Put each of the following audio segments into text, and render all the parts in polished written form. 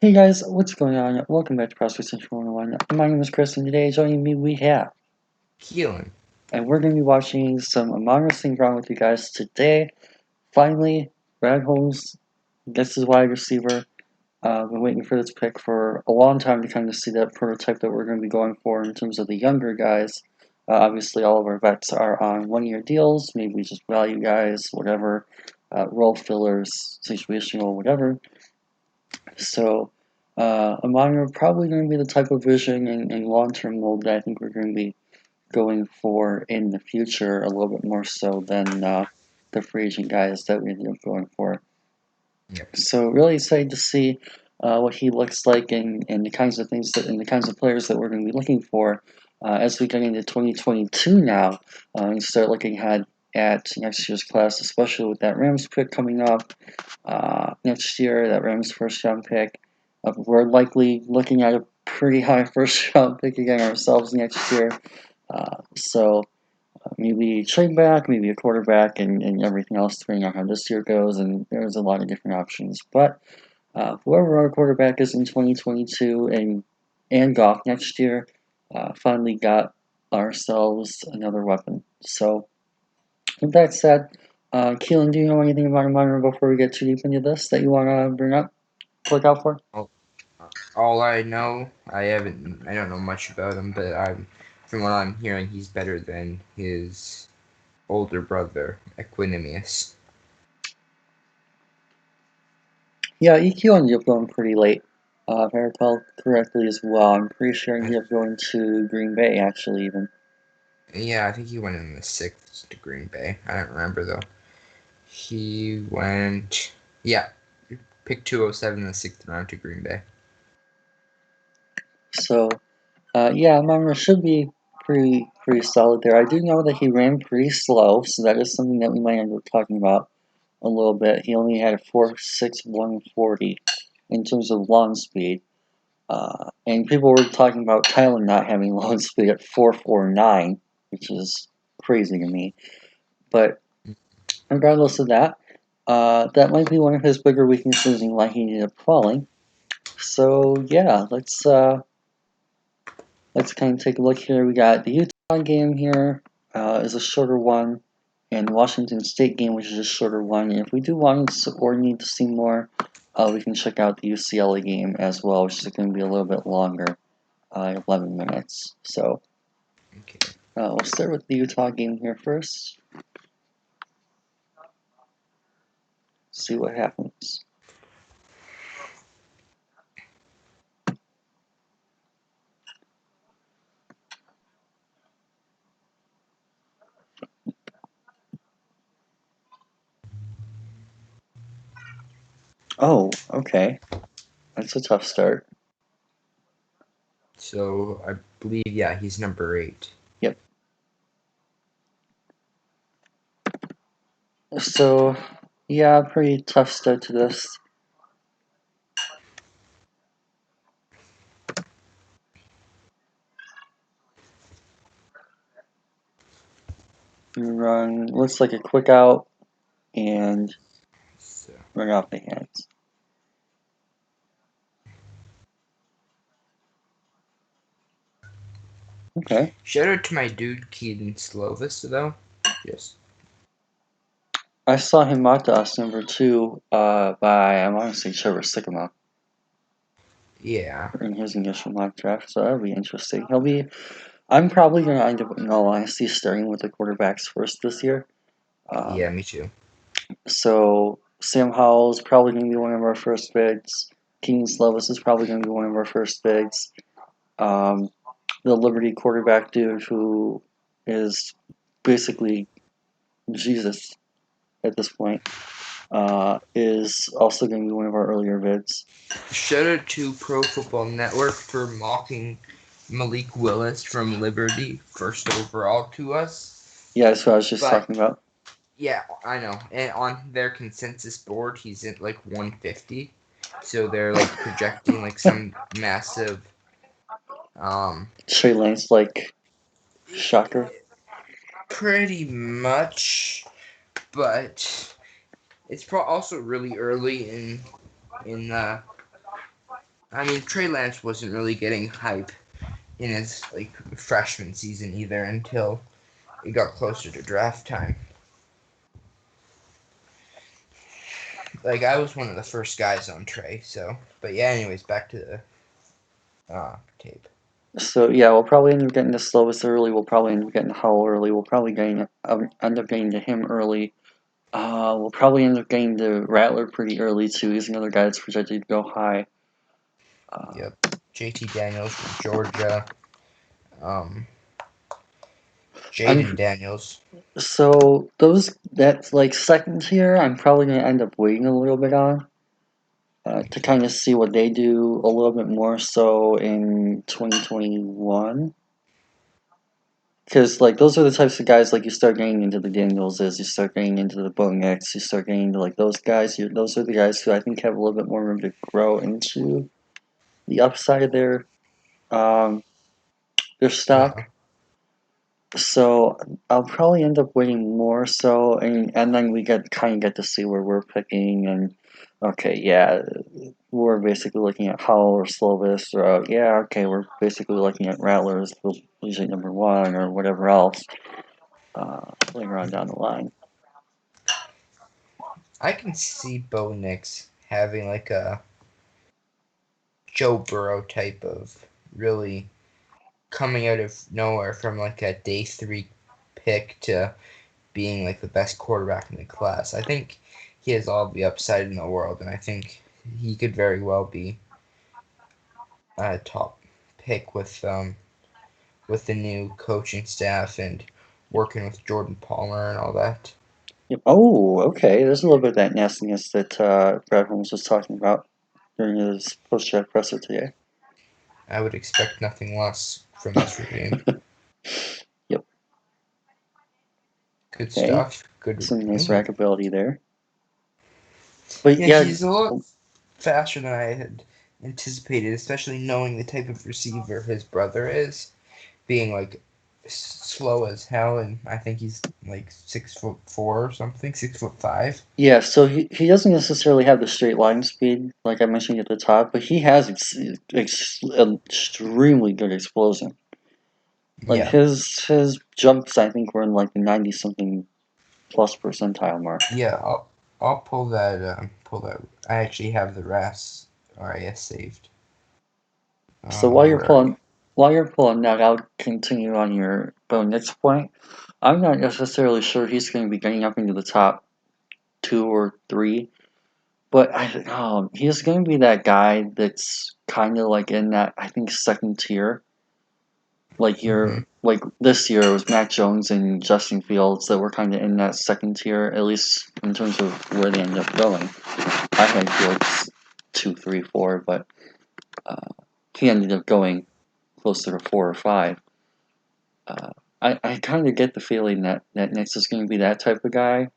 Hey guys, what's going on? Welcome back to Prospect Central 101. My name is Chris, and today joining me we have, Keelan. and we're going to be watching some Amon Ra St with you guys today. Finally, Brad Holmes gets his wide receiver. Been waiting for this pick for a long time to kind of see that prototype that we're going to be going for in terms of the younger guys. Obviously, all of our vets are on one-year deals, maybe just value guys, whatever, role fillers, situational, whatever. So, Amon are probably going to be the type of vision and long-term mold that I think we're going to be going for in the future a little bit more so than the free agent guys that we ended up going for. Yep. So, really excited to see what he looks like and the kinds of things that and the kinds of players that we're going to be looking for as we get into 2022 now and start looking ahead at next year's class, especially with that Rams pick coming up next year, that Rams first round pick. We're likely looking at a pretty high first round pick again ourselves next year. So maybe trade back, maybe a quarterback, and everything else depending on how this year goes. And there's a lot of different options. But whoever our quarterback is in 2022 and golf next year, finally got ourselves another weapon. So with that said, Keelan, do you know anything about Amon before we get too deep into this that you want to bring up, look out for? All, all I know, I don't know much about him, but from what I'm hearing, he's better than his older brother, Equinemius. Yeah, EQ ended up going pretty late, if I recall correctly as well. I'm pretty sure he I, ended up going to Green Bay, actually, even. yeah, I think he went in the sixth to Green Bay. I don't remember though. He went, yeah, pick 207 in the sixth round to Green Bay. So, yeah, Amon should be pretty solid there. I do know that he ran pretty slow, so that is something that we might end up talking about a little bit. He only had a 4.6140 in terms of lawn speed. And people were talking about Tyler not having lawn speed at 4.49, which is crazy to me. But regardless of that, that might be one of his bigger weaknesses and why he ended up falling. So yeah, let's kind of take a look here. We got the Utah game here is a shorter one, and Washington State game, which is a shorter one. And if we do want to or need to see more, we can check out the UCLA game as well, which is going to be a little bit longer, 11 minutes. So Okay. we'll start with the Utah game here first. See what happens. Oh, okay. That's a tough start. So I believe, yeah, he's number 8. Yep. So, yeah, pretty tough start to this. Run looks like a quick out and So run off the hands. Okay. shout out to my dude Keaton Slovis though. Just I saw him mocked to us number 2 by, I want to say, Trevor Sycamore yeah. in his initial mock draft, so that'll be interesting. I'm probably going to end up, in all honesty, starting with the quarterbacks first this year. Yeah, Um, me too. so, Sam Howell's probably going to be one of our first picks. King Slovis is probably going to be one of our first picks. Um, the Liberty quarterback dude who is basically Jesus at this point is also going to be one of our earlier vids. Shout out to Pro Football Network for mocking Malik Willis from Liberty first overall to us. Yeah, that's what I was just But talking about. yeah, I know. And on their consensus board, he's at like 150. So they're like projecting like some massive um Trey Lance, like, shocker. pretty much, but it's also really early in the I mean, Trey Lance wasn't really getting hype in his like freshman season either until it got closer to draft time. Like I was one of the first guys on Trey, so but yeah. Anyways, back to the tape. So yeah, we'll probably end up getting the Slovis early. We'll probably end up getting Howell early. We'll probably end up getting to him early. We'll probably end up getting to Rattler pretty early too. He's another guy that's projected to go high. Yep, JT Daniels from Georgia. Um, I'm Jaden Daniels. so those that's like second tier. I'm probably gonna end up waiting a little bit on to Okay. kind of see what they do a little bit more so in 2021. Because like those are the types of guys like you start getting into the Danielses, you start getting into the Bo Nix, you start getting into like those guys. Those are the guys who I think have a little bit more room to grow into the upside of um, their stock. Yeah. So I'll probably end up waiting more so, and then we get to see where we're picking and okay, yeah, we're basically looking at Howell or Slovis or yeah, okay, we're basically looking at Rattlers, usually number one or whatever else later on down the line. I can see Bo Nix having like a Joe Burrow type of really coming out of nowhere from like a day 3 pick to being like the best quarterback in the class. I think he has all the upside in the world, and I think he could very well be a top pick with the new coaching staff and working with Jordan Palmer and all that. Yep. Oh, okay. There's a little bit of that nastiness that Brad Holmes was talking about during his post-draft presser today. I would expect nothing less from this regime. Yep. Good Okay. stuff. Good. Some nice Ooh. rackability there. But Yeah, yeah, he's a lot faster than I had anticipated, especially knowing the type of receiver his brother is, being like slow as hell, and I think he's like 6'4" or something, 6'5". yeah. So he doesn't necessarily have the straight line speed like I mentioned at the top, but he has extremely good explosion. Like Yeah, his jumps, I think were in like the 90 something plus percentile mark. yeah. I'll pull that. Pull that. I actually have the RAS saved. So Where are you? while you're pulling that, I'll continue on your Bo Nix point. I'm not necessarily sure he's going to be getting up into the top two or three, but he's going to be that guy that's kind of like in that I think second tier. Like Mm-hmm. like this year it was Mac Jones and Justin Fields that were kind of in that second tier, at least in terms of where they ended up going. I had Fields 2, 3, 4, but uh, he ended up going closer to 4 or 5. Uh, I kind of get the feeling that Nix is going to be that type of guy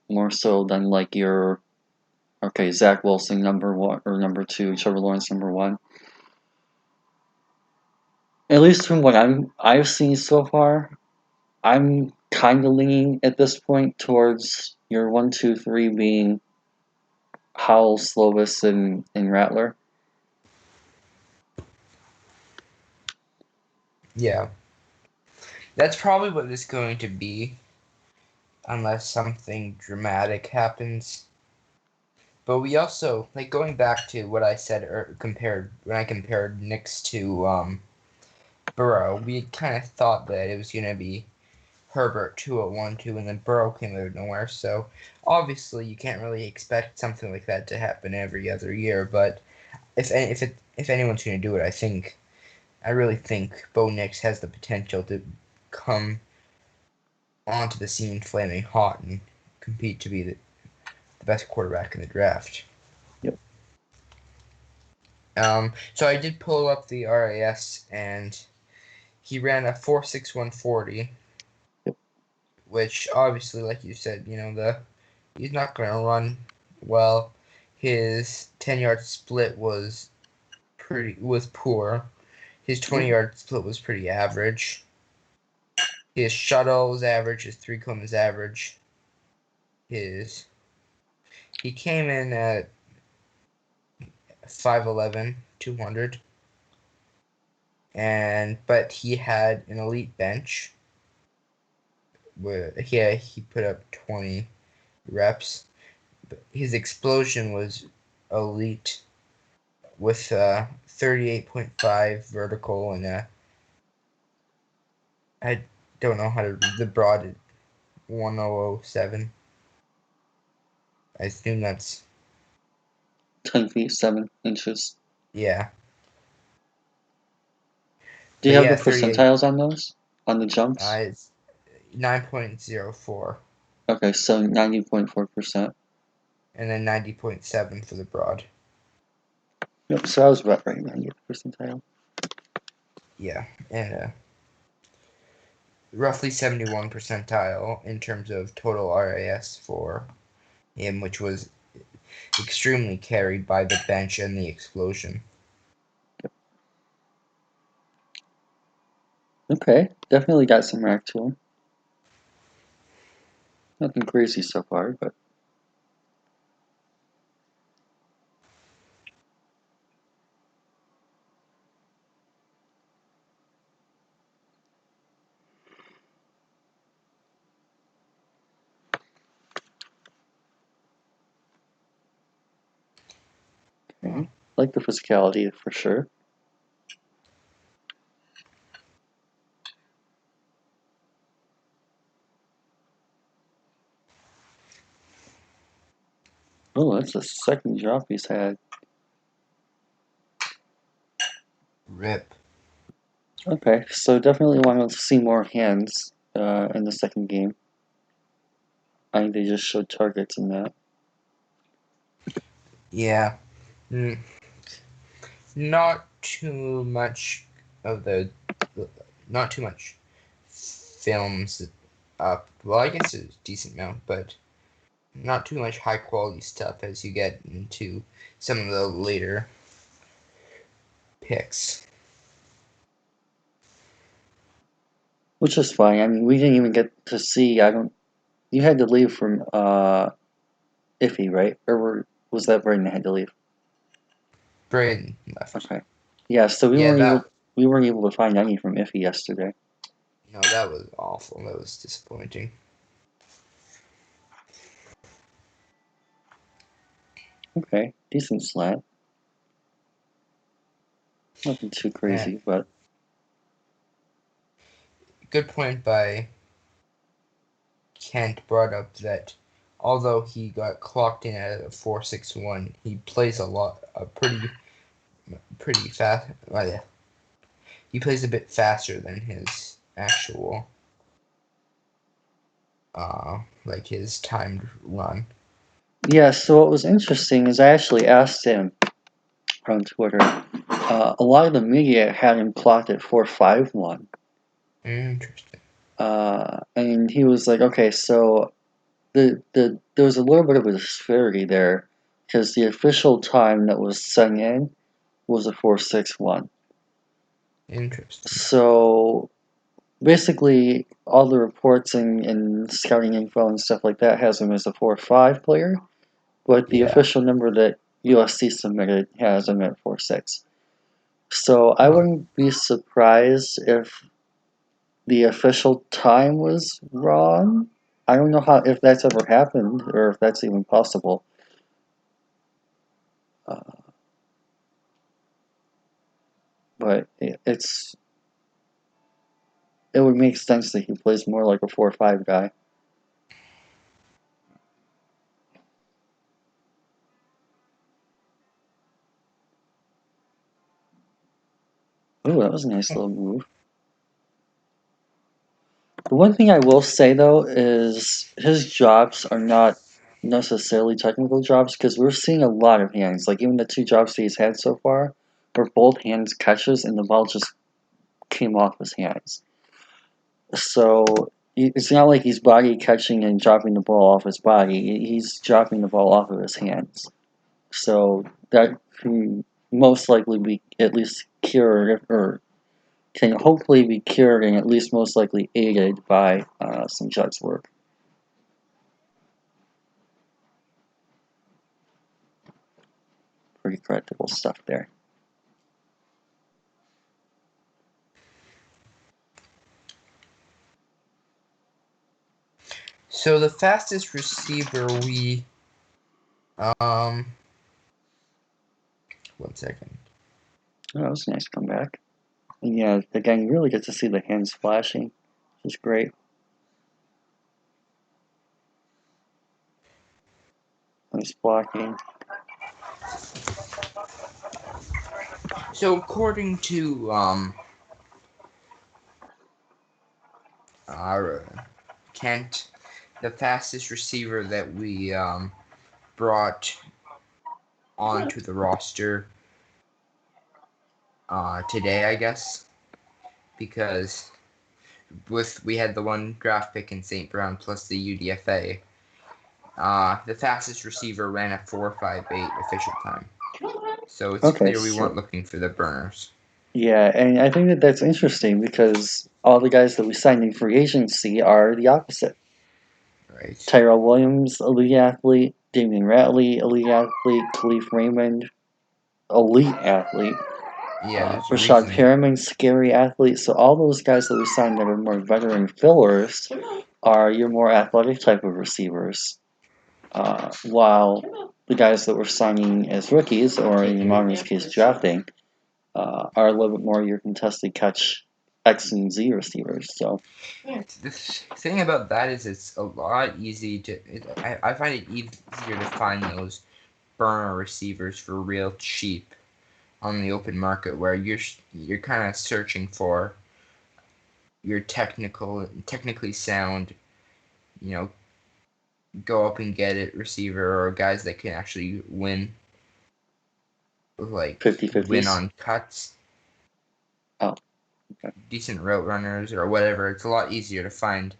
more so than like your okay Zach Wilson number one or number two, Trevor Lawrence number one. At least from what I've seen so far, I'm kind of leaning at this point towards your 1, 2, 3 being Howell, Slovis, and Rattler. Yeah, that's probably what it's going to be, unless something dramatic happens. But we also like going back to what I said or compared when I compared Knicks to Burrow. We kind of thought that it was gonna be Herbert 2 at 1-2, and then Burrow came out of nowhere. So obviously you can't really expect something like that to happen every other year. But if anyone's gonna do it, I really think Bo Nix has the potential to come onto the scene flaming hot and compete to be the best quarterback in the draft. Yep. So I did pull up the RAS, and he ran a 4.6140, Yep. which obviously, like you said, he's not going to run well. His 10-yard split was poor. His Yep. 20-yard split was pretty average. His shuttle was average. His three cone was average. His he came in at 5'11", 200. But he had an elite bench where he put up 20 reps. But his explosion was elite with 38.5 vertical and I don't know how to read the broad at 1007. I assume that's 10 feet 7 inches. yeah. Do you But have the yeah, 38 percentiles on those? On the jumps? it's 9.04 Okay, so 90.4%. and then 90.7 for the broad. Yep, so I was about right, 90th percentile. Yeah, and roughly 71 percentile in terms of total RAS for him, which was extremely carried by the bench and the explosion. Okay, definitely got some rack to him. Nothing crazy so far, but okay. Like the physicality for sure. Oh, that's the second drop he's had. Rip. Okay, so definitely want to see more hands in the second game. I think they just showed targets in that. Yeah. Mm. Not too much of the. Not too much films up. Well, I guess it's a decent amount, but not too much high quality stuff as you get into some of the later picks. Which is fine. I mean, we didn't even get to see. I don't. You had to leave from Iffy, right? Was that Braden that had to leave? Braden left. Okay. Yeah. So Yeah, we weren't able to find any from Iffy yesterday. no, that was awful. That was disappointing. Okay, decent slant. Nothing too And crazy, but good point by Kent brought up that although he got clocked in at a 4.61, he plays a pretty fast. Well, yeah, he plays a bit faster than his actual, like his timed run. yeah. So what was interesting is I actually asked him on Twitter. A lot of the media had him clocked at 4.51. Interesting. And he was like, okay, so there was a little bit of a disparity there because the official time that was sent in was a 4.61. Interesting. So basically, all the reports and scouting info and stuff like that has him as a 4.5 player, but the Yeah. official number that USC submitted has him at 4.6. So I Huh. wouldn't be surprised if the official time was wrong. I don't know how if that's ever happened or if that's even possible. Uh, but it would make sense that he plays more like a 4-5 guy. Ooh, that was a nice little move. The one thing I will say though is his jobs are not necessarily technical jobs because we're seeing a lot of hands. Like even the two jobs that he's had so far were both hands catches and the ball just came off his hands. So it's not like he's body catching and dropping the ball off his body. He's dropping the ball off of his hands. So that can most likely be at least cured or can hopefully be cured and at least most likely aided by some Judd's work. Pretty correctable stuff there. So the fastest receiver we 1 second. Oh, that was a nice comeback. And yeah, again, you really get to see the hands flashing, which is great. Nice blocking. So according to Kent, the fastest receiver that we brought onto the roster today, I guess, because we had the one draft pick in St. Brown plus the UDFA. The fastest receiver ran a 4.58 official time. So it's Okay, clear we so weren't looking for the burners. yeah, and I think that that's interesting because all the guys that we signed in free agency are the opposite. Right. Tyrell Williams, elite athlete. Damian Ratley, elite athlete. Khalif Raymond, elite athlete. Yeah, there's a Rashad reason. Perriman, scary athlete. So all those guys that we signed that are more veteran fillers are your more athletic type of receivers. While the guys that we're signing as rookies, or in Amon Ra's case drafting, are a little bit more your contested catch X and Z receivers. So The thing about that is it's a lot easy to. I find it easier to find those burner receivers for real cheap on the open market, where you're kind of searching for your technically sound, you know, go up and get it receiver, or guys that can actually win, like 50-50s. win on cuts, Oh, okay. decent route runners or whatever. It's a lot easier to find,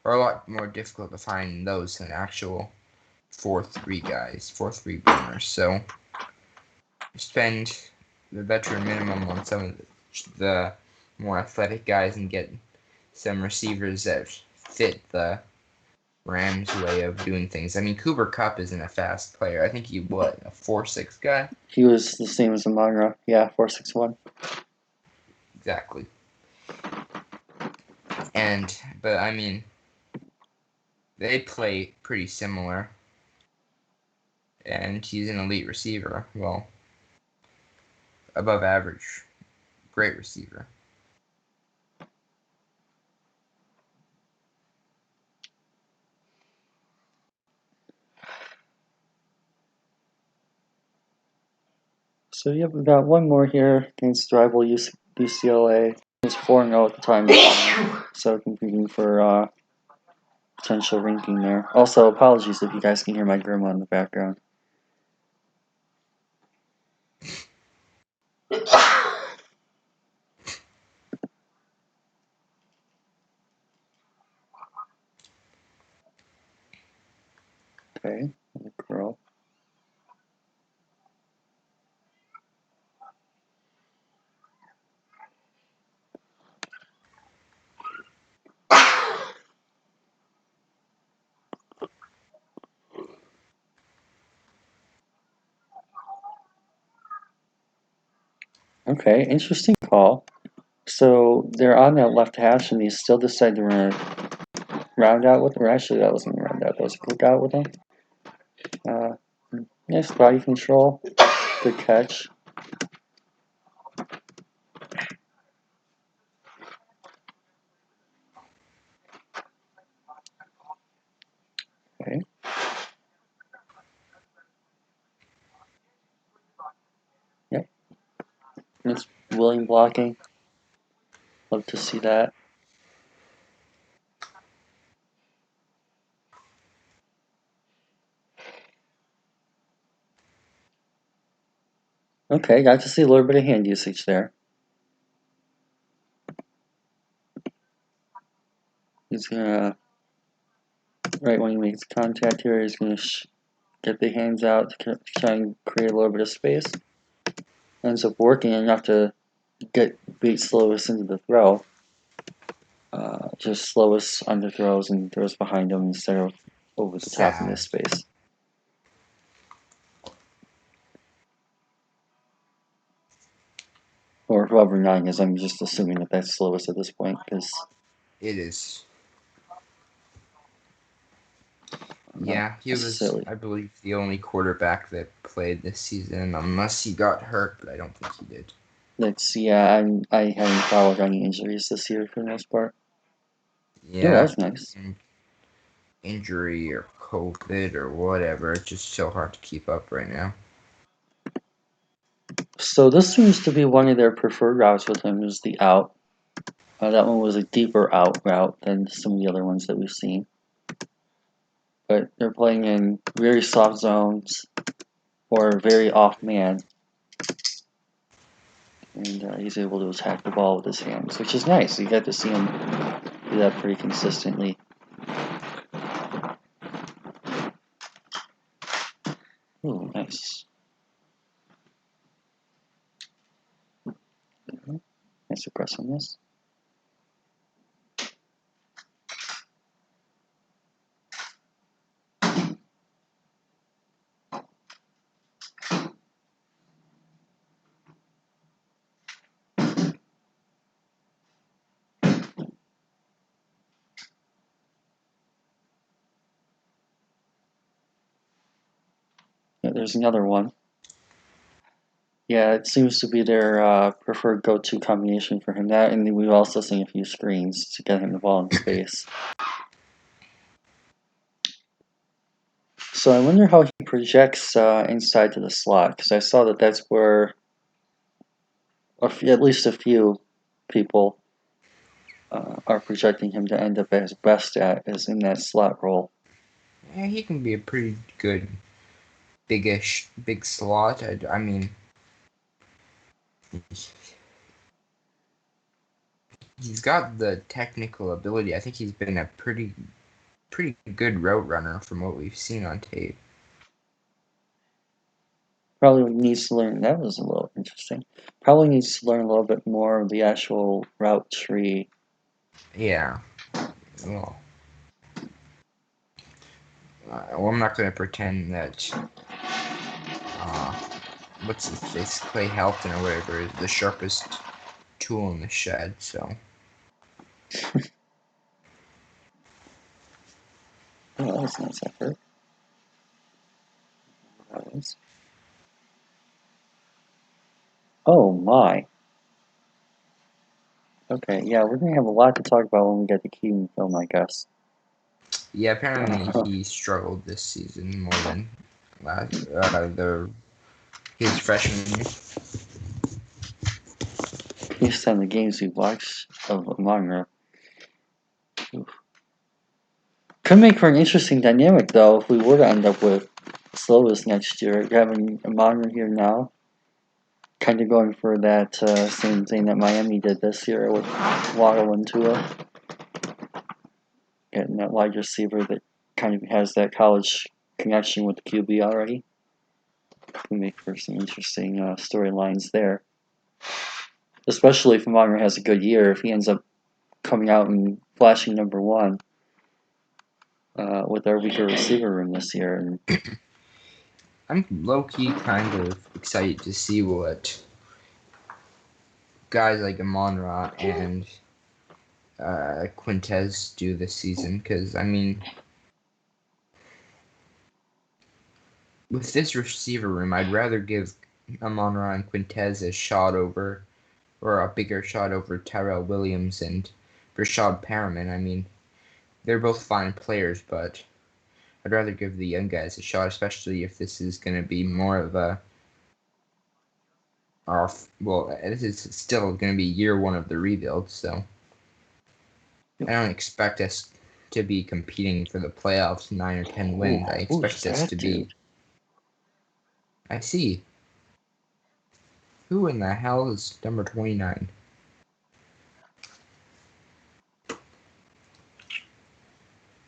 or a lot more difficult to find those than actual 4-3 guys, 4-3 burners. So spend the veteran minimum on some of the more athletic guys and get some receivers that fit the Rams' way of doing things. I mean, Cooper Kupp isn't a fast player. I think a 4.6 guy? He was the same as Amon Ra. Yeah, 4.61. Exactly. But I mean, they play pretty similar. And he's an elite receiver. Well, above average. Great receiver. So yeah, we've got one more here against rival UCLA. It was 4-0 at the time, so competing for potential ranking there. Also, apologies if you guys can hear my grandma in the background. Okay, the girl. Okay, interesting call. So they're on that left hash, and they still decide to run a round out with, or actually that wasn't a round out, that was a quick out with them. Uh, nice body control, good catch. Okay, yep. Nice willing blocking. Love to see that. Okay, got to see a little bit of hand usage there. He's gonna, right when he makes contact here, he's gonna get the hands out to try and create a little bit of space. Ends up working enough to get beat Slovis into the throw. Just Slovis underthrows and throws behind him instead of over the top in this Sad. space. Or whoever 9 is, I'm just assuming that that's Slovis at this point, because It is. not Yeah, he was, necessarily. I believe, the only quarterback that played this season, unless he got hurt, but I don't think he did. I haven't followed any injuries this year for the most part. Yeah, that Yeah, was nice. injury or COVID or whatever. It's just so hard to keep up right now. So this seems to be one of their preferred routes with him is the out. That one was a deeper out route than some of the other ones that we've seen. But they're playing in very soft zones or very off man. And he's able to attack the ball with his hands, which is nice. You get to see him do that pretty consistently. Ooh, nice. Nice aggressiveness. Yeah, there's another one. Yeah, it seems to be their preferred go-to combination for him. That, and we've also seen a few screens to get him the ball in space. So I wonder how he projects inside to the slot, because I saw that that's where at least a few people are projecting him to end up as best at, is in that slot role. Yeah, he can be a pretty good big slot. I mean, he's got the technical ability. I think he's been a pretty good route runner from what we've seen on tape. Probably needs to learn. That was a little interesting. Probably needs to learn a little bit more of the actual route tree. Yeah. Well, I'm not going to pretend that what's his face, Clay Helton or whatever, is the sharpest tool in the shed. So Oh, that was a nice effort. That was. Oh my. Okay, yeah, we're gonna have a lot to talk about when we get to Keaton film, I guess. yeah, apparently he struggled this season more than his freshman year. Based on the games we've watched of Amon Ra. Could make for an interesting dynamic, though, if we were to end up with Slovis next year. Having Amon Ra here now, kind of going for that same thing that Miami did this year with Waddle and Tua. Getting that wide receiver that kind of has that college connection with the QB already. Could make for some interesting storylines there. Especially if Amon Ra has a good year, if he ends up coming out and flashing number one with our weaker receiver room this year. And I'm low key kind of excited to see what guys like Amon Ra and Quintez do this season, because I mean, with this receiver room, I'd rather give Amon Ra and Quintez a shot over, or a bigger shot over Tyrell Williams and Rashad Perriman. I mean, they're both fine players, but I'd rather give the young guys a shot, especially if this is going to be more of a well, this is still going to be year one of the rebuild, so I don't expect us to be competing for the playoffs 9 or 10 ooh, wins. I who's expect us that to dude? be. I see. Who in the hell is number 29?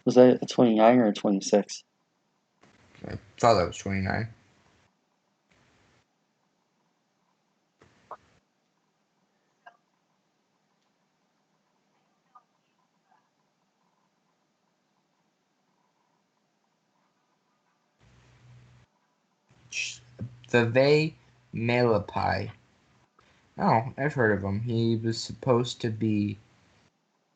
Was that a 29 or a 26? I thought that was 29. Veve Malapai. Oh, I've heard of him. He was supposed to be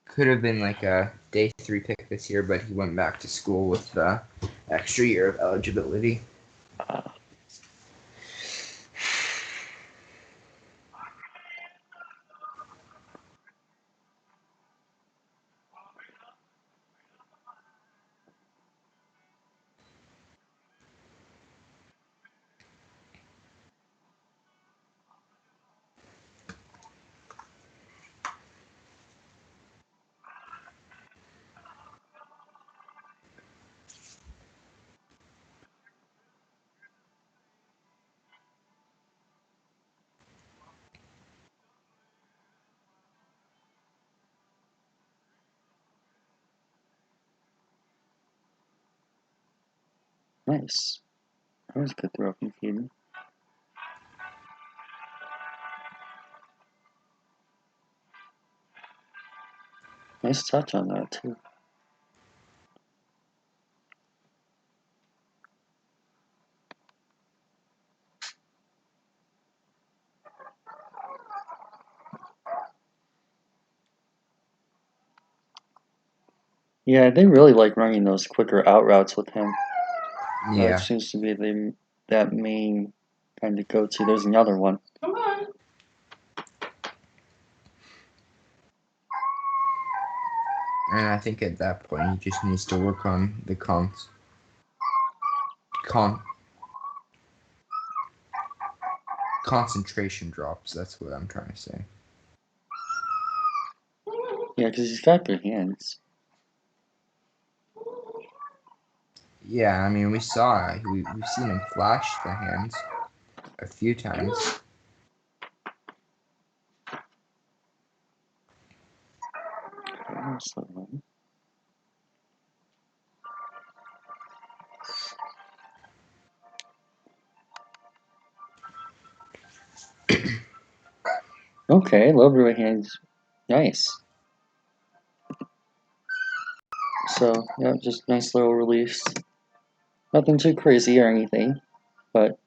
Could have been like a day 3 pick this year, but he went back to school with the extra year of eligibility. Nice. That was a good throw from Keaton. Nice touch on that, too. Yeah, they really like running those quicker out routes with him. Yeah. It seems to be that main kind of go-to. There's another one. Come on. And I think at that point he just needs to work on the concentration drops. That's what I'm trying to say. Yeah, because he's got good hands. Yeah, I mean we've seen him flash the hands a few times. Okay, low right hands. Nice. So, yeah, just nice little release. Nothing too crazy or anything, but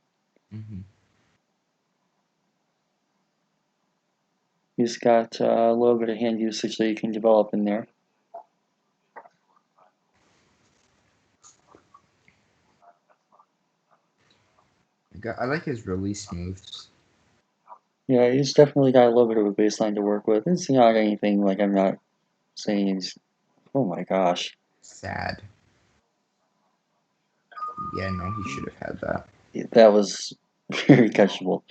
he's got a little bit of hand usage that you can develop in there. I like his release moves. Yeah, he's definitely got a little bit of a baseline to work with. It's not anything like I'm not saying he's. Oh my gosh. Sad. Yeah, no, he should have had that. That was very catchable.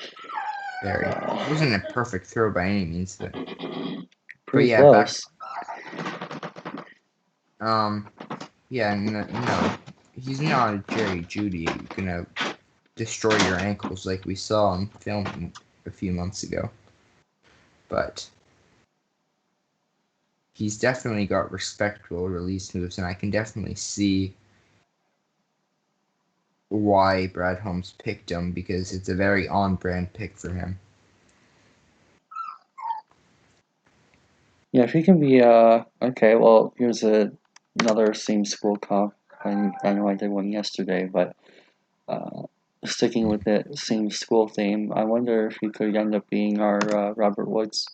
Very. It wasn't a perfect throw by any means, but Pretty yeah, close. Yeah, no, he's not a Jerry Judy gonna destroy your ankles like we saw on film a few months ago. But he's definitely got respectable release moves, and I can definitely see why Brad Holmes picked him because it's a very on-brand pick for him. Yeah, if he can be okay, well here's another same school comp. And I know I did one yesterday, but sticking with that same school theme, I wonder if he could end up being our Robert Woods.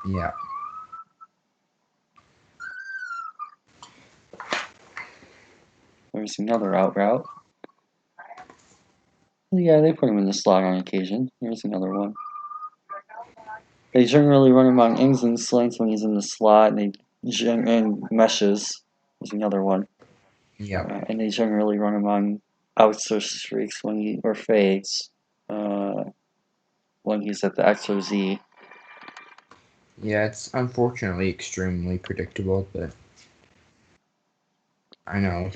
Yeah. There's another out route. Yeah, they put him in the slot on occasion. Here's another one. They generally run him on ings and slants when he's in the slot, and and meshes. There's another one. Yeah. And they generally run him on outs or streaks or fades when he's at the X or Z. Yeah, it's unfortunately extremely predictable, but I know.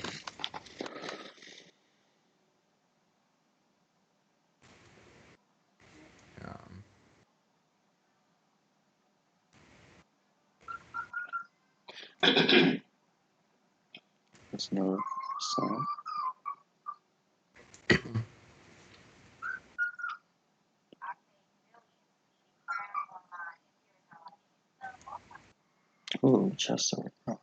There's another song. Ooh, Chester. Oh.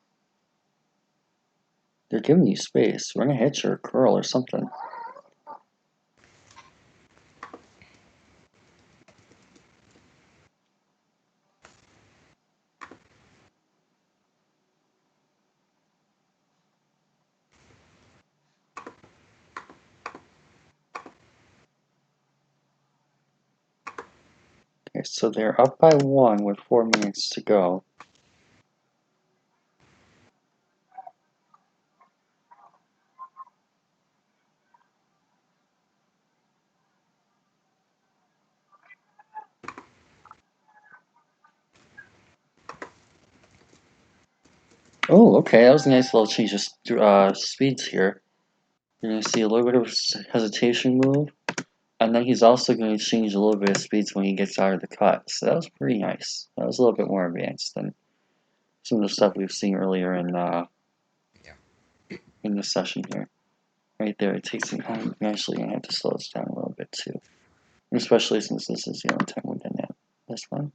They're giving you space. Run a hitch or a curl or something. Okay, so they're up by 1 with 4 minutes to go. Oh, okay, that was a nice little change of speeds here. You're going to see a little bit of hesitation move, and then he's also going to change a little bit of speeds when he gets out of the cut. So that was pretty nice. That was a little bit more advanced than some of the stuff we've seen earlier in the session here. Right there, it takes some time. I'm actually going to have to slow this down a little bit too, especially since this is the only time we're done at this one.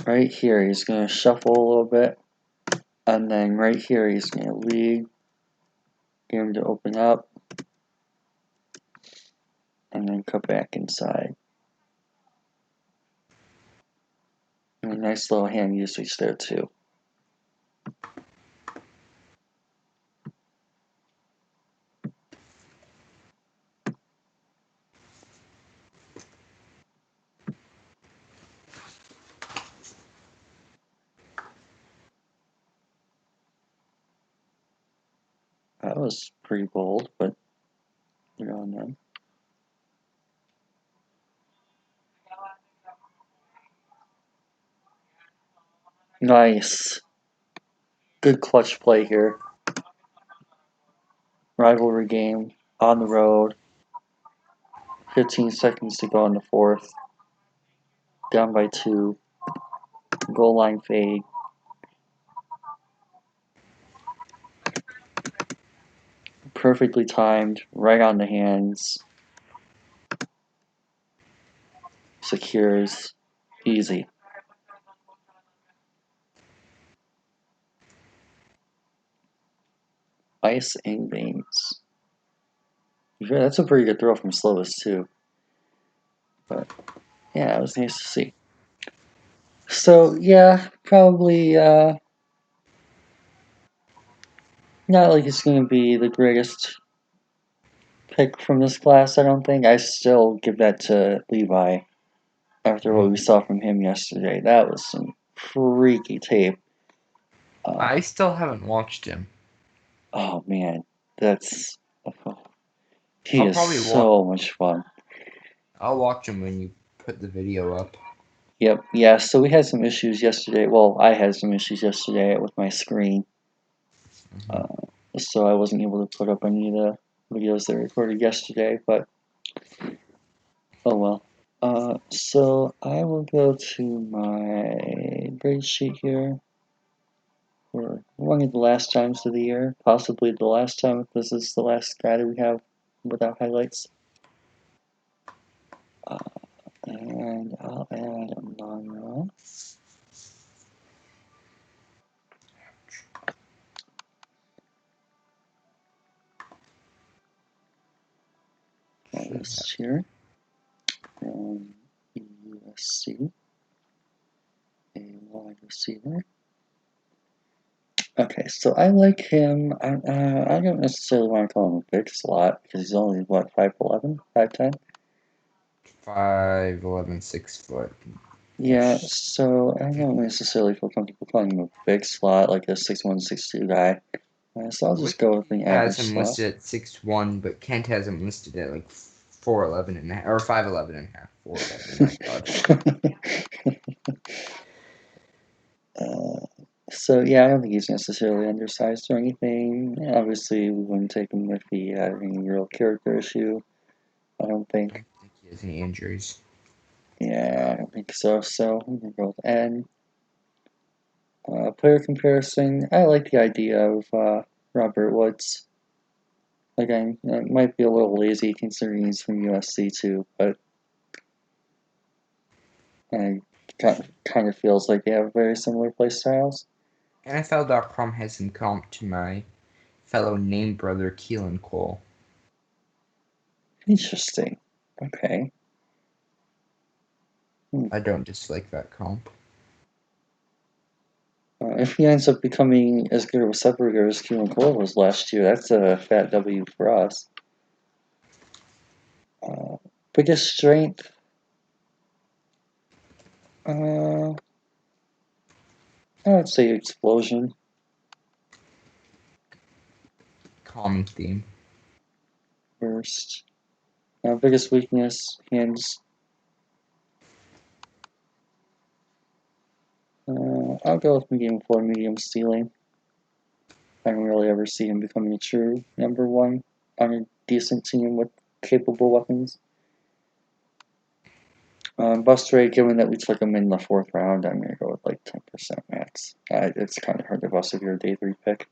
Right here, he's going to shuffle a little bit, and then right here, he's going to lead, get him to open up, and then cut back inside. And a nice little hand usage there too. That was pretty bold, but you're on then. Nice. Good clutch play here. Rivalry game on the road. 15 seconds to go in the fourth. Down by 2. Goal line fade. Perfectly timed. Right on the hands. Secures. Easy. Ice and veins. Yeah, that's a pretty good throw from Slovis too. But yeah, it was nice to see. So yeah, probably not like it's going to be the greatest pick from this class, I don't think. I still give that to Levi after what we saw from him yesterday. That was some freaky tape. I still haven't watched him. Oh man, that's he I'll is probably so much fun. I'll watch him when you put the video up. Yep, yeah. So we had some issues yesterday. Well, I had some issues yesterday with my screen, so I wasn't able to put up any of the videos that I recorded yesterday. But oh well. So I will go to my grade sheet here for one of the last times of the year, possibly the last time if this is the last guy that we have without highlights. And I'll add Amon Ra. This here from USC, a wide receiver. Okay, so I like him. I don't necessarily want to call him a big slot because he's only what 5'11", 5'10". 5'11", 6 foot. Yeah, so I don't necessarily feel comfortable calling him a big slot, like a 6'1", 6'2" guy. So I'll just go with an Has average him slot. listed at 6'1", but Kent has him listed at like 4'11" and a half, or 5'11" and a half. 4'11", my god. So yeah, I don't think he's necessarily undersized or anything. Obviously, we wouldn't take him if he had any real character issue. I don't I think. don't think he has any injuries. Yeah, I don't think so. So I'm gonna go with N. Player comparison. I like the idea of Robert Woods. Again, it might be a little lazy considering he's from USC too, but it kind of feels like they have very similar play styles. NFL.com has him comped to my fellow name brother Keelan Cole. Interesting. Okay. I don't dislike that comp. If he ends up becoming as good of a separator as Keelan Cole was last year, that's a fat W for us. Biggest strength? I would say explosion. Common theme. First. Biggest weakness? Hands. I'll go with medium floor, medium ceiling. I don't really ever see him becoming a true number one on a decent team with capable weapons. Bust rate, given that we took him in the fourth round, I'm going to go with like 10% max. It's kind of hard to bust if you're a day 3 pick.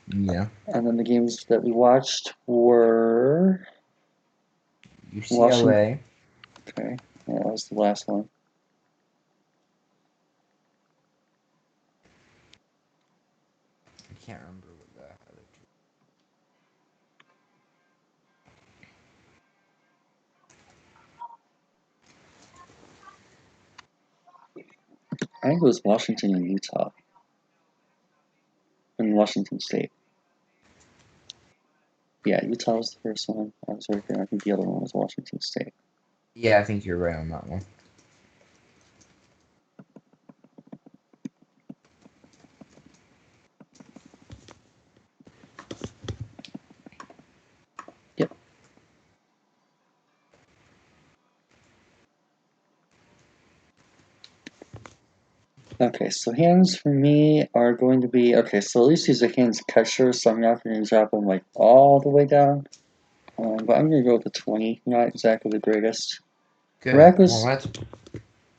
Yeah. And then the games that we watched were UCLA. Washington. Okay, yeah, that was the last one. I can't remember what the other two. I think it was Washington and Utah. And Washington State. Yeah, Utah was the first one. I was right there. I think the other one was Washington State. Yeah, I think you're right on that one. Yep. Okay, so hands for me are going to be okay. So at least he's a hands catcher, so I'm not going to drop him like all the way down. But I'm going to go with the 20. Not exactly the greatest. Good. Rack Well, was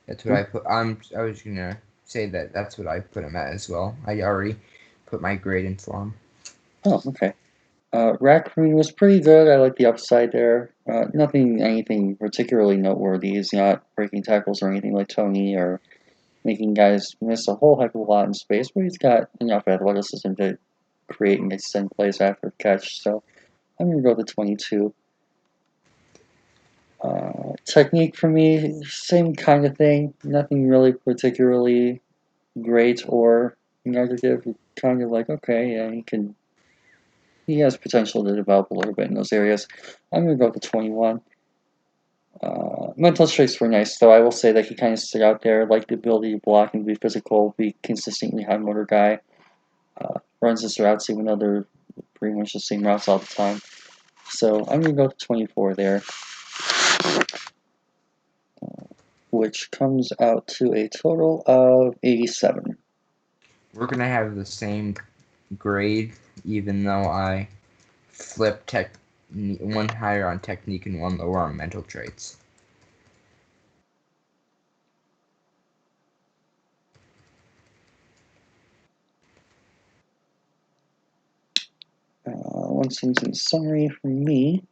that's what I put. I was gonna say that's what I put him at as well. I already put my grade in for him. oh okay. Raccoon was pretty good. I like the upside there. Anything particularly noteworthy. He's not breaking tackles or anything like Tony or making guys miss a whole heck of a lot in space, but he's got enough athleticism to create and extend plays after the catch. So I'm going to go with the 22. Technique for me, same kind of thing. Nothing really particularly great or negative. Kind of like, okay, yeah, he has potential to develop a little bit in those areas. I'm going to go with the 21. Mental traits were nice, though. I will say that he kind of stood out there, like the ability to block and be physical, be consistently high motor guy. Runs his routes even though they're pretty much the same routes all the time. So I'm going to go with 24 there, which comes out to a total of 87. We're gonna have the same grade, even though I flipped one higher on technique and one lower on mental traits. One sentence summary for me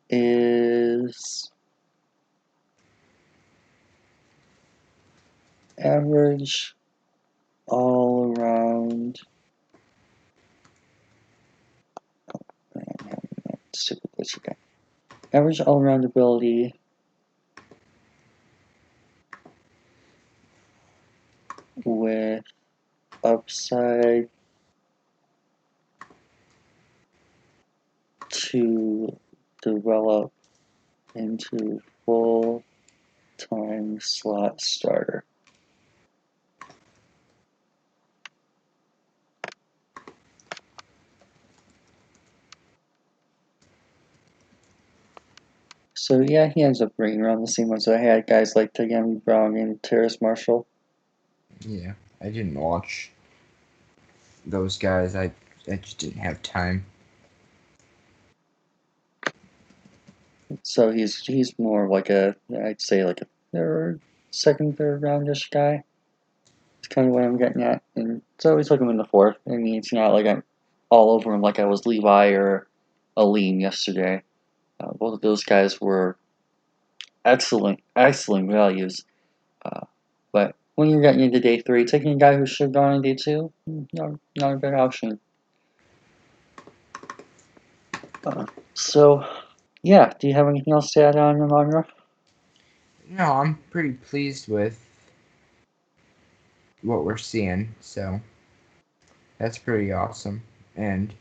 is average all around. Stupid glitch again. Average all around ability with upside to develop into full-time slot starter. So yeah, he ends up bringing around the same ones I had. Guys like Tagami Brown and Terrace Marshall. Yeah, I didn't watch those guys. I just didn't have time. So he's more like I'd say like a third roundish guy. It's kind of what I'm getting at. And so we took him in the fourth. I mean, it's not like I'm all over him like I was Levi or Aline yesterday. Both of those guys were excellent values. But when you're getting into day 3, taking a guy who should have gone in day 2, not a bad option. So, yeah, do you have anything else to add on, Amon Ra? No, I'm pretty pleased with what we're seeing. So that's pretty awesome. And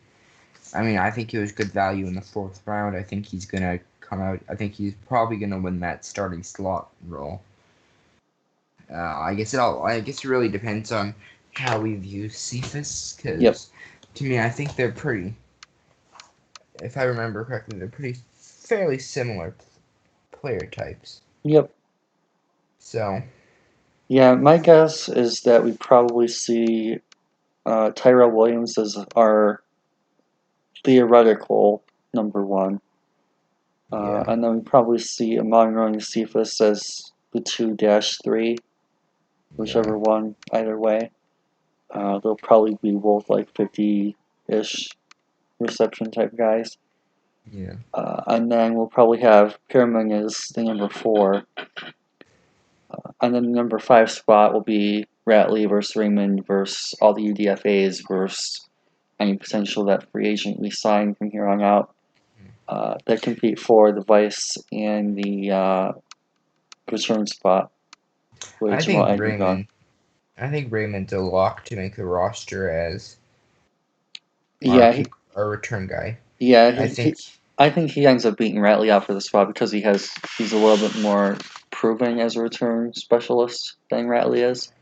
I mean, I think he was good value in the fourth round. I think he's gonna come out. I think he's probably gonna win that starting slot role. I guess it really depends on how we view Cephas, Yep. because to me, I think they're pretty. If I remember correctly, they're pretty fairly similar player types. Yep. So Yeah, my guess is that we probably see Tyrell Williams as our theoretical number one. yeah, And then we probably see Amon Ra St as the 2-3, yeah, whichever one, either way. They'll probably be both like 50-ish reception type guys. yeah, And then we'll probably have Pierman as the number 4. And then the number 5 spot will be Ratley versus Raymond versus all the UDFAs versus any potential that free agent we sign from here on out that compete for the vice and the return spot I with Jamal think Agnew gone. Raymond. I think Raymond's a lock to make the roster as our Yeah, kick, our return guy. yeah. I think. I think he ends up beating Ratley out for the spot because he's a little bit more proven as a return specialist than Ratley is.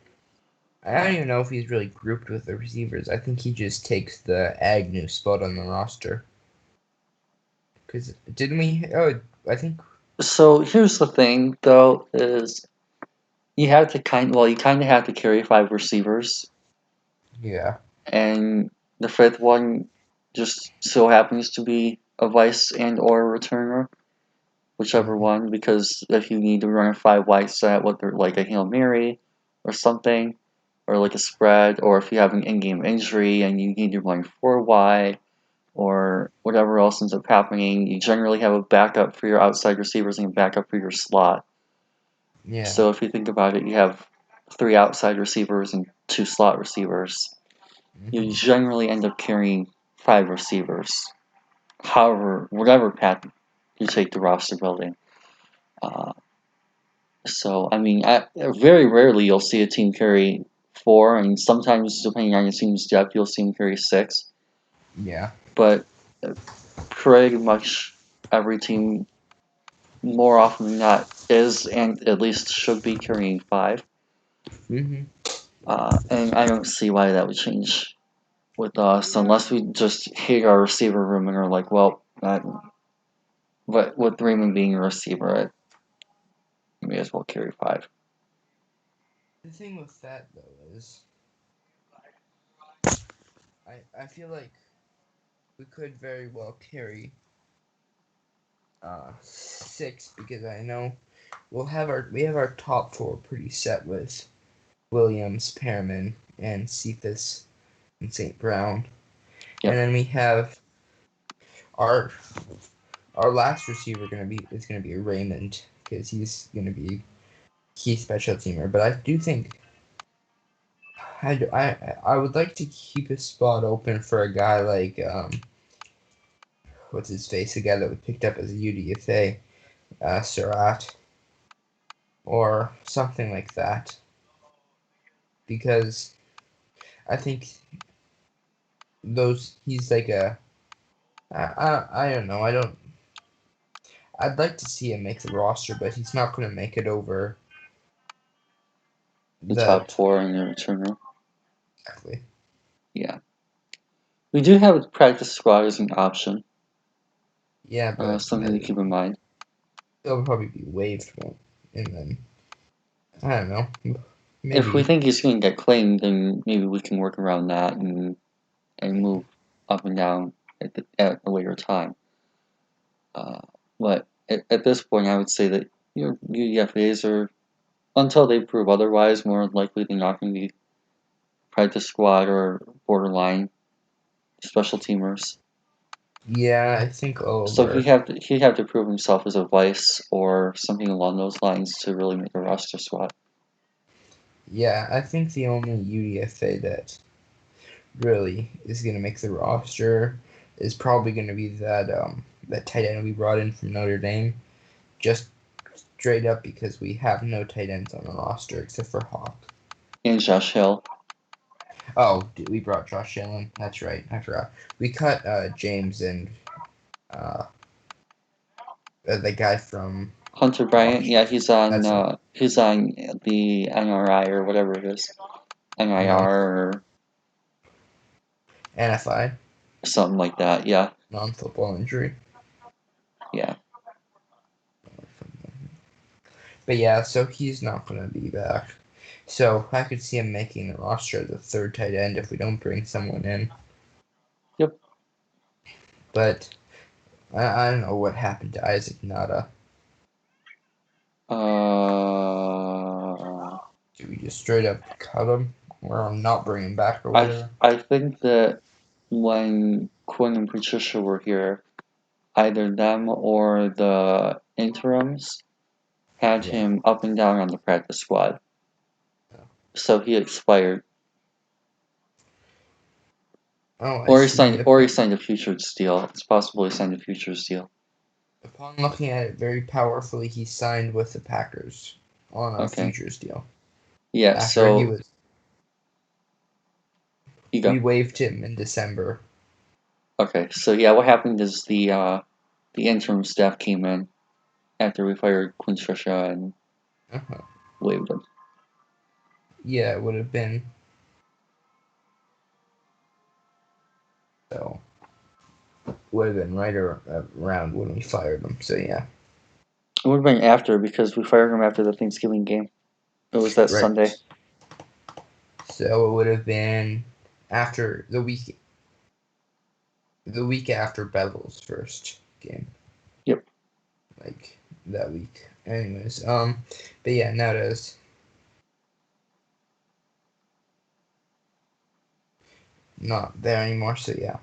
I don't even know if he's really grouped with the receivers. I think he just takes the Agnew spot on the roster. Because didn't we? Oh, I think. So here's the thing, though, is you kind of have to carry 5 receivers, Yeah. and the fifth one just so happens to be a vice and or a returner, whichever Mhm. one. Because if you need to run a 5 wide set, whether like a Hail Mary or something, or like a spread, or if you have an in-game injury and you need to run 4 wide, or whatever else ends up happening, you generally have a backup for your outside receivers and a backup for your slot. Yeah. So if you think about it, you have 3 outside receivers and 2 slot receivers. You Hmm. generally end up carrying 5 receivers. However, whatever path you take the roster building. Uh, so I mean, very rarely you'll see a team carry 4, and sometimes depending on your team's depth, you'll see them carry 6. Yeah. But pretty much every team, more often than not, is and at least should be carrying 5. Hmm. And I don't see why that would change with us unless we just hate our receiver room and are like, well, but with Raymond being a receiver, I may as well carry 5. The thing with that though is, I feel like we could very well carry 6 because I know we have our top 4 pretty set with Williams, Perriman, and Cephas and St. Brown, and Yep, then we have our our last receiver gonna be Raymond because he's gonna be key special teamer. But I do think I would like to keep a spot open for a guy like what's his face, the guy that we picked up as a UDFA, Surratt or something like that, because I think those he's like a I don't know, I'd like to see him make the roster, but he's not going to make it over the the top 4 in the returner. exactly. Yeah. We do have a practice squad as an option, Yeah, but something to keep in mind. he'll probably be waived, and then I don't know, If we maybe. think he's going to get claimed, then maybe we can work around that and move up and down at a later time. Uh, but at this point, I would say that your UDFAs are, until they prove otherwise, more likely than not going to be practice squad or borderline special teamers. Yeah, I think all of So our he'd have to prove himself as a vice or something along those lines to really make a roster spot. yeah, I think the only UDFA that really is going to make the roster is probably going to be that tight end we brought in from Notre Dame, just straight up because we have no tight ends on the roster except for Hawk. and Josh Hill. Oh, we brought Josh Allen. That's right. I forgot. We cut James and uh, the guy from Hunter Bryant, yeah, Washington. That's it. he's on the NRI or whatever it is, Uh-huh. NIR or NFI, something like that. Yeah, non-football injury. yeah. But yeah, so he's not going to be back. So I could see him making the roster as a third tight end if we don't bring someone in. Yep. But I don't know what happened to Isaac Nada. Uh, Do we just straight up cut him or not bring him back or whatever? I think that when Quinn and Patricia were here, either them or the interims had Yeah. him up and down on the practice squad, Oh, so he expired, I see. or he Okay. signed a futures deal. It's possible he signed a futures deal. Upon looking at it very powerfully, he signed with the Packers on a Okay. futures deal. Yeah. After he So was, you we go. waived him in December. Okay. So yeah, what happened is the interim staff came in after we fired Quinn Patricia and Uh-huh. waived him. Yeah, it would have been so. Would have been right around when we fired him. So yeah, It would have been after because we fired him after the Thanksgiving game. It was that Sunday. right. So it would have been after the week after Bevel's first game, Yep. like that week. Anyways, but yeah, now it is not there anymore. So yeah,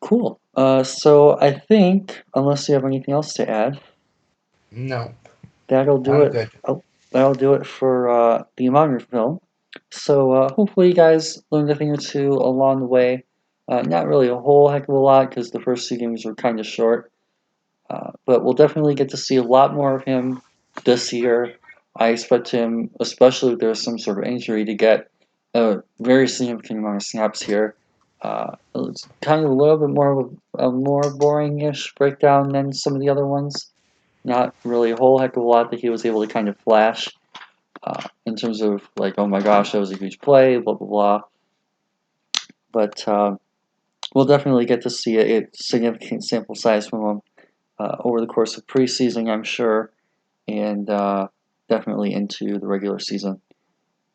Cool. So I think, unless you have anything else to add, no, that'll do I'm it. good. Oh, that'll do it for the Amon Ra film. So hopefully you guys learned a thing or two along the way. Not really a whole heck of a lot because the first two games were kind of short. But we'll definitely get to see a lot more of him this year. I expect him, especially if there's some sort of injury, to get a very significant amount of snaps here. It's kind of a little bit more of a more boring-ish breakdown than some of the other ones. Not really a whole heck of a lot that he was able to kind of flash in terms of like, oh my gosh, that was a huge play, blah blah blah. But we'll definitely get to see a significant sample size from him over the course of preseason, I'm sure, and definitely into the regular season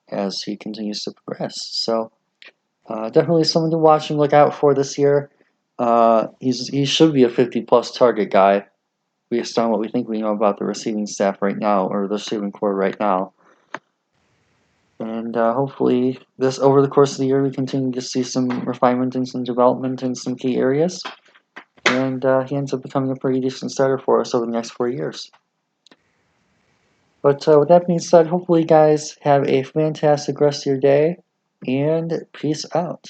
as he continues to progress. So definitely someone to watch and look out for this year. He should be a 50 plus target guy based on what we think we know about the receiving staff right now or the receiving core right now. And hopefully, this over the course of the year, we continue to see some refinement and some development in some key areas. And he ends up becoming a pretty decent starter for us over the next 4 years. But with that being said, hopefully, you guys have a fantastic rest of your day, and peace out.